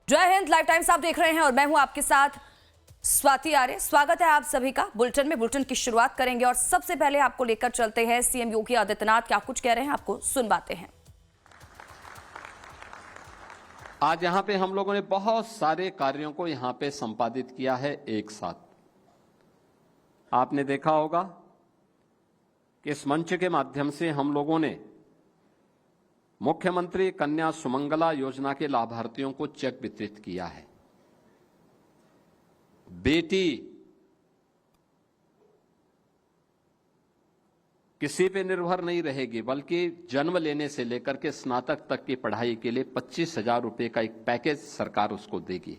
जय Hind. Live times आप देख रहे हैं और मैं हूं आपके साथ स्वाति आर्य। स्वागत है आप सभी का बुलेटिन में। बुलेटिन की शुरुआत करेंगे और सबसे पहले आपको लेकर चलते हैं सीएम योगी आदित्यनाथ क्या कुछ कह रहे हैं, आपको सुनवाते हैं। आज यहां पे हम लोगों ने बहुत सारे कार्यों को यहां पे संपादित किया है एक साथ। आपने देखा होगा कि इस मंच के माध्यम से हम लोगों ने मुख्यमंत्री कन्या सुमंगला योजना के लाभार्थियों को चेक वितरित किया है। बेटी किसी पे निर्भर नहीं रहेगी, बल्कि जन्म लेने से लेकर के स्नातक तक की पढ़ाई के लिए 25,000 रुपए का एक पैकेज सरकार उसको देगी।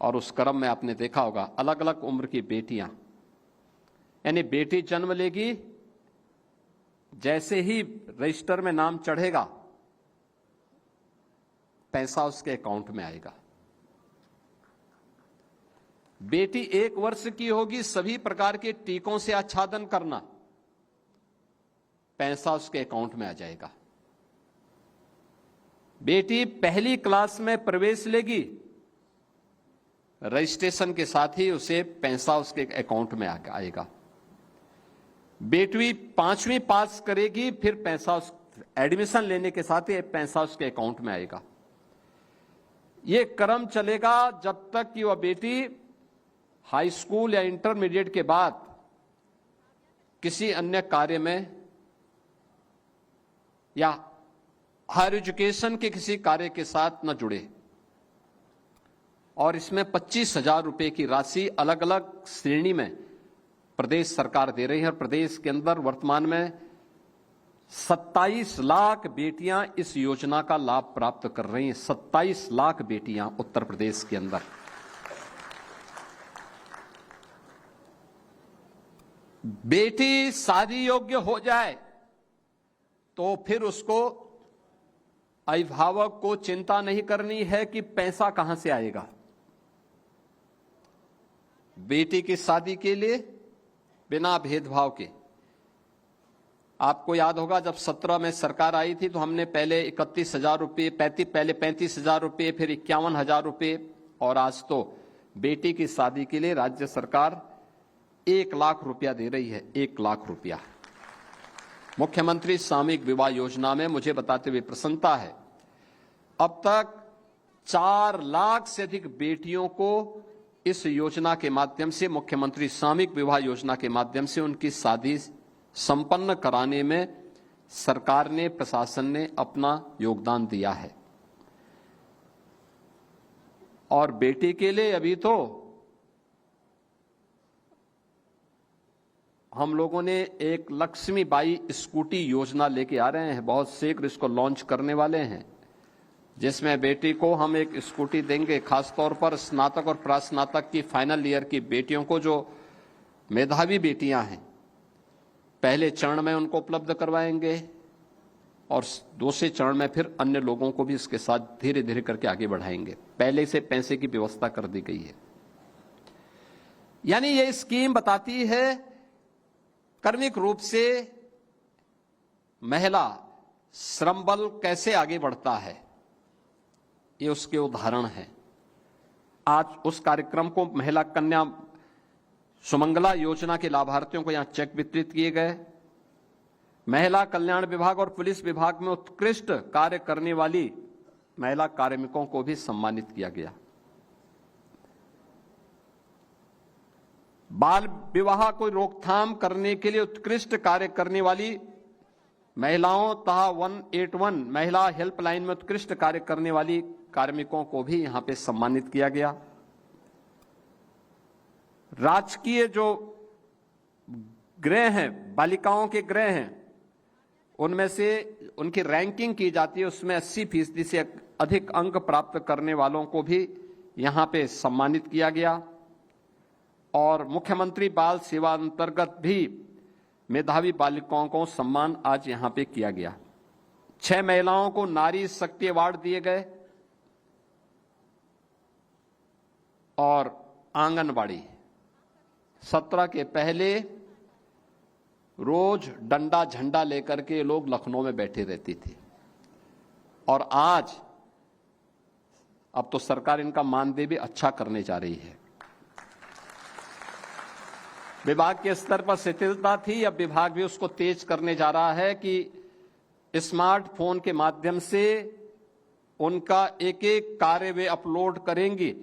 और उस क्रम में आपने देखा होगा अलग अलग उम्र की बेटियां, यानी बेटी जन्म लेगी, जैसे ही रजिस्टर में नाम चढ़ेगा पैसा उसके अकाउंट में आएगा। बेटी 1 वर्ष की होगी, सभी प्रकार के टीकों से आच्छादन करना, पैसा उसके अकाउंट में आ जाएगा। बेटी पहली क्लास में प्रवेश लेगी, रजिस्ट्रेशन के साथ ही उसे पैसा उसके अकाउंट में आएगा। बेटी 5वीं पास करेगी, फिर पैसा एडमिशन लेने के साथ ही पैसा उसके अकाउंट में आएगा। यह क्रम चलेगा जब तक कि वह बेटी हाई स्कूल या इंटरमीडिएट के बाद किसी अन्य कार्य में या हायर एजुकेशन के किसी कार्य के साथ न जुड़े। और इसमें 25,000 रुपए की राशि अलग अलग श्रेणी में प्रदेश सरकार दे रही है। और प्रदेश के अंदर वर्तमान में 27 लाख बेटियां इस योजना का लाभ प्राप्त कर रही हैं। 27 लाख बेटियां उत्तर प्रदेश के अंदर। बेटी शादी योग्य हो जाए तो फिर उसको अभिभावक को चिंता नहीं करनी है कि पैसा कहां से आएगा। बेटी की शादी के लिए बिना भेदभाव के, आपको याद होगा जब 17 में सरकार आई थी तो हमने पहले 31,000 रुपये, पहले 35,000 रुपये, फिर 51,000 रुपये, और आज तो बेटी की शादी के लिए राज्य सरकार 1 लाख रुपया दे रही है। 1 लाख रुपया मुख्यमंत्री सामूहिक विवाह योजना में। मुझे बताते हुए प्रसन्नता है, अब तक 4 लाख से अधिक बेटियों को इस योजना के माध्यम से, मुख्यमंत्री सामूहिक विवाह योजना के माध्यम से उनकी शादी संपन्न कराने में सरकार ने, प्रशासन ने अपना योगदान दिया है। और बेटी के लिए अभी तो हम लोगों ने एक लक्ष्मीबाई स्कूटी योजना लेके आ रहे हैं, बहुत शीघ्र इसको लॉन्च करने वाले हैं, जिसमें बेटी को हम एक स्कूटी देंगे। खासतौर पर स्नातक और प्रास्नातक की फाइनल ईयर की बेटियों को, जो मेधावी बेटियां हैं, पहले चरण में उनको उपलब्ध करवाएंगे और दूसरे चरण में फिर अन्य लोगों को भी इसके साथ धीरे धीरे करके आगे बढ़ाएंगे। पहले से पैसे की व्यवस्था कर दी गई है। यानी ये स्कीम बताती है क्रमिक रूप से महिला श्रम बल कैसे आगे बढ़ता है, ये उसके उदाहरण है। आज उस कार्यक्रम को महिला कन्या सुमंगला योजना के लाभार्थियों को यहां चेक वितरित किए गए। महिला कल्याण विभाग और पुलिस विभाग में उत्कृष्ट कार्य करने वाली महिला कार्मिकों को भी सम्मानित किया गया। बाल विवाह को रोकथाम करने के लिए उत्कृष्ट कार्य करने वाली महिलाओं तथा 181 महिला हेल्पलाइन में उत्कृष्ट कार्य करने वाली कार्मिकों को भी यहां पे सम्मानित किया गया। राजकीय जो गृह हैं, बालिकाओं के गृह हैं, उनमें से उनकी रैंकिंग की जाती है, उसमें 80% से अधिक अंक प्राप्त करने वालों को भी यहां पे सम्मानित किया गया। और मुख्यमंत्री बाल सेवा अंतर्गत भी मेधावी बालिकाओं को सम्मान आज यहां पे किया गया। 6 महिलाओं को नारी शक्ति अवार्ड दिए गए। और आंगनबाड़ी 17 के पहले रोज डंडा झंडा लेकर के लोग लखनऊ में बैठे रहती थी, और आज अब तो सरकार इनका मानदेय भी अच्छा करने जा रही है। विभाग के स्तर पर शिथिलता थी, अब विभाग भी उसको तेज करने जा रहा है कि स्मार्टफोन के माध्यम से उनका एक एक कार्य वे अपलोड करेंगे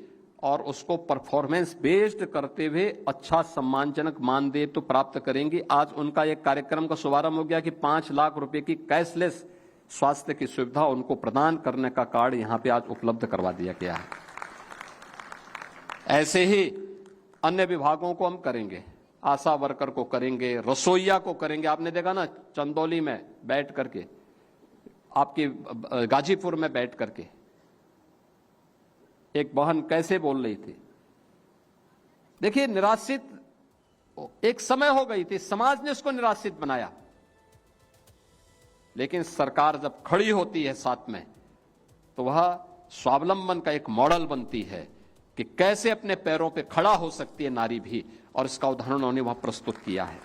और उसको परफॉर्मेंस बेस्ड करते हुए अच्छा सम्मानजनक मानदेय तो प्राप्त करेंगे। आज उनका एक कार्यक्रम का शुभारंभ हो गया कि 5 लाख रुपए की कैशलेस स्वास्थ्य की सुविधा उनको प्रदान करने का कार्ड यहां पे आज उपलब्ध करवा दिया गया है। ऐसे ही अन्य विभागों को हम करेंगे, आशा वर्कर को करेंगे, रसोइया को करेंगे। आपने देखा ना चंदौली में बैठ करके, आपकी गाजीपुर में बैठ करके एक बहन कैसे बोल रही थी। देखिए, निराश्रित एक समय हो गई थी, समाज ने उसको निराश्रित बनाया, लेकिन सरकार जब खड़ी होती है साथ में तो वह स्वावलंबन का एक मॉडल बनती है कि कैसे अपने पैरों पे खड़ा हो सकती है नारी भी, और इसका उदाहरण उन्होंने वहां प्रस्तुत किया है।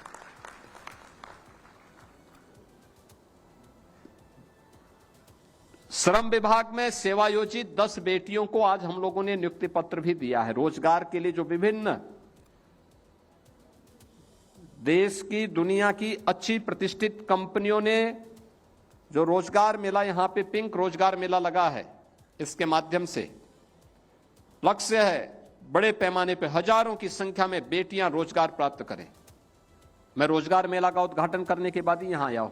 श्रम विभाग में सेवायोजित 10 बेटियों को आज हम लोगों ने नियुक्ति पत्र भी दिया है। रोजगार के लिए जो विभिन्न देश की, दुनिया की अच्छी प्रतिष्ठित कंपनियों ने जो रोजगार मेला, यहां पे पिंक रोजगार मेला लगा है, इसके माध्यम से लक्ष्य है बड़े पैमाने पे हजारों की संख्या में बेटियां रोजगार प्राप्त करें। मैं रोजगार मेला का उद्घाटन करने के बाद ही यहां आया हूं।